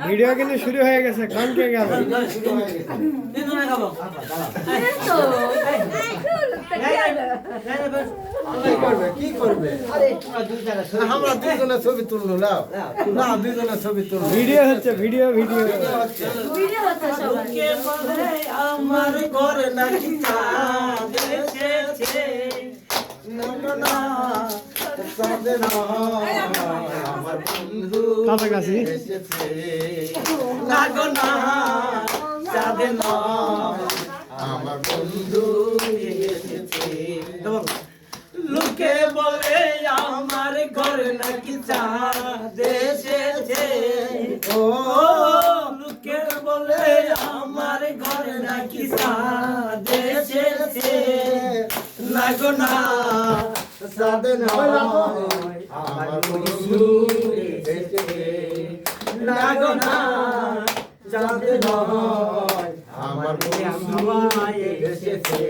Video কিন্তু শুরু হয়ে গেছে, গান কে গাবে? কি করবে আমরা দুজনে ছবি তুললো না দুজনে ছবি তুললো ভিডিও হচ্ছে, ভিডিও আমার ঘরে নাকি চাঁদ এসেছে না আমার বন্ধু কাছাকাছি এসেছে লাগো না চাঁদে না আমার বন্ধু এসেছে লোকে বলে আমার ঘরে নাকি চাঁদ এসেছে ও লোকে বলে আমার ঘরে নাকি চাঁদ এসেছে লাগো না চাঁদ নয় আমার বন্ধু এসেছে লাগো না চাঁদ নয় আমার বন্ধু এসেছে